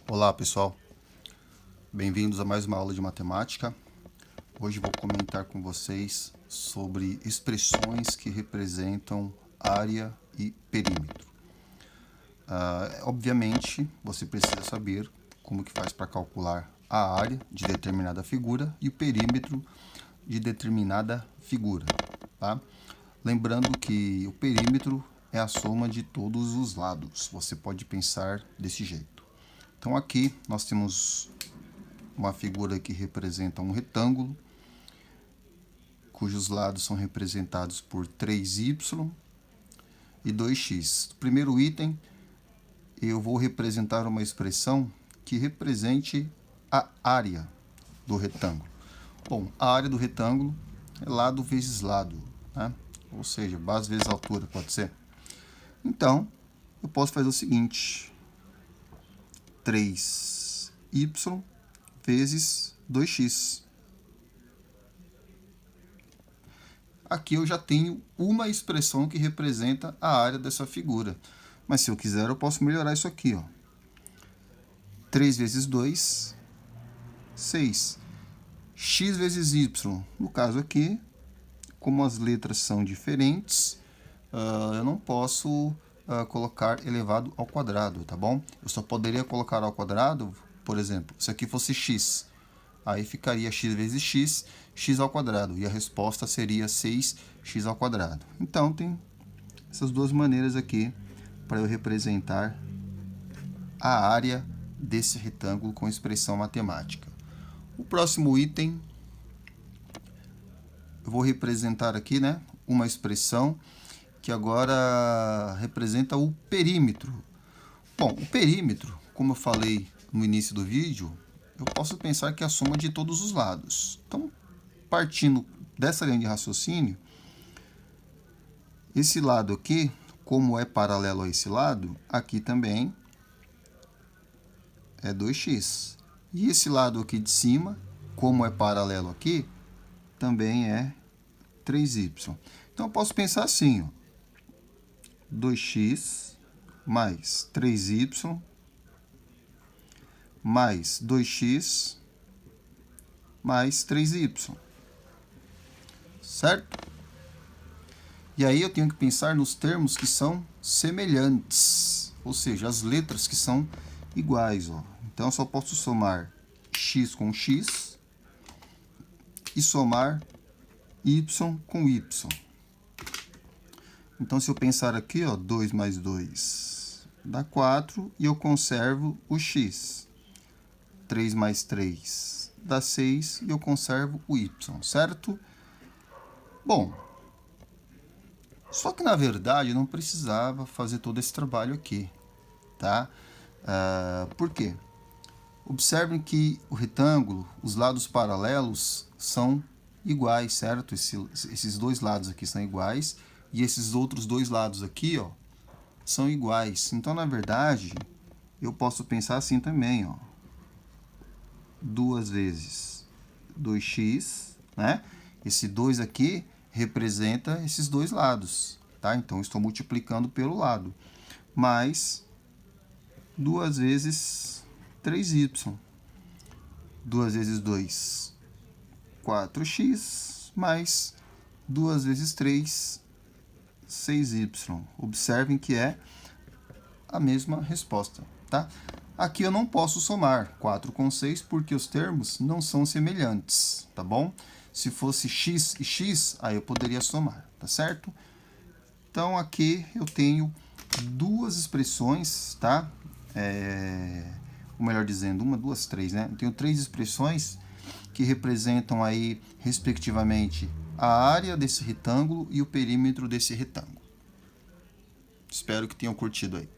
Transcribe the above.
Olá pessoal, bem-vindos a mais uma aula de matemática. Hoje vou comentar com vocês sobre expressões que representam área e perímetro. Obviamente, você precisa saber como que faz para calcular a área de determinada figura e o perímetro de determinada figura, tá? Lembrando que o perímetro é a soma de todos os lados, você pode pensar desse jeito. Então aqui nós temos uma figura que representa um retângulo, cujos lados são representados por 3y e 2x. No primeiro item, eu vou representar uma expressão que represente a área do retângulo. Bom, a área do retângulo é lado vezes lado, né? Ou seja, base vezes altura, pode ser. Então, eu posso fazer o seguinte: 3y vezes 2x. Aqui eu já tenho uma expressão que representa a área dessa figura. Mas se eu quiser, eu posso melhorar isso aqui, ó. 3 vezes 2, 6. X vezes y. No caso aqui, como as letras são diferentes, eu não posso colocar elevado ao quadrado, tá bom? Eu só poderia colocar ao quadrado, por exemplo, se aqui fosse x. Aí ficaria x vezes x, x ao quadrado. E a resposta seria 6x ao quadrado. Então, tem essas duas maneiras aqui para eu representar a área desse retângulo com expressão matemática. O próximo item, eu vou representar aqui, né, uma expressão que agora representa o perímetro. Bom, o perímetro, como eu falei no início do vídeo, eu posso pensar que é a soma de todos os lados. Então, partindo dessa linha de raciocínio, esse lado aqui, como é paralelo a esse lado, aqui também é 2x. E esse lado aqui de cima, como é paralelo aqui, também é 3y. Então, eu posso pensar assim, ó, 2x mais 3y mais 2x mais 3y. Certo? E aí eu tenho que pensar nos termos que são semelhantes, ou seja, as letras que são iguais, ó. Então eu só posso somar x com x e somar y com y. Então se eu pensar aqui, ó, 2 mais 2 dá 4 e eu conservo o x. 3 mais 3 dá 6 e eu conservo o y, certo? Bom, só que na verdade eu não precisava fazer todo esse trabalho aqui, tá? Por quê? Observem que o retângulo, os lados paralelos são iguais, certo? Esses dois lados aqui são iguais e esses outros dois lados aqui, ó, são iguais. Então, na verdade, eu posso pensar assim também, ó. 2 vezes 2x, né? Esse 2 aqui representa esses dois lados, tá? Então, estou multiplicando pelo lado. Mais 2 vezes 3y. 2 vezes 2, 4x, mais 2 vezes 3, 6y. Observem que é a mesma resposta, tá? Aqui eu não posso somar 4 com 6 porque os termos não são semelhantes, tá bom? Se fosse x e x, aí eu poderia somar, tá certo? Então, aqui eu tenho duas expressões, tá? Ou melhor dizendo, uma, duas, três, né? Eu tenho três expressões que representam aí, respectivamente, a área desse retângulo e o perímetro desse retângulo. Espero que tenham curtido aí.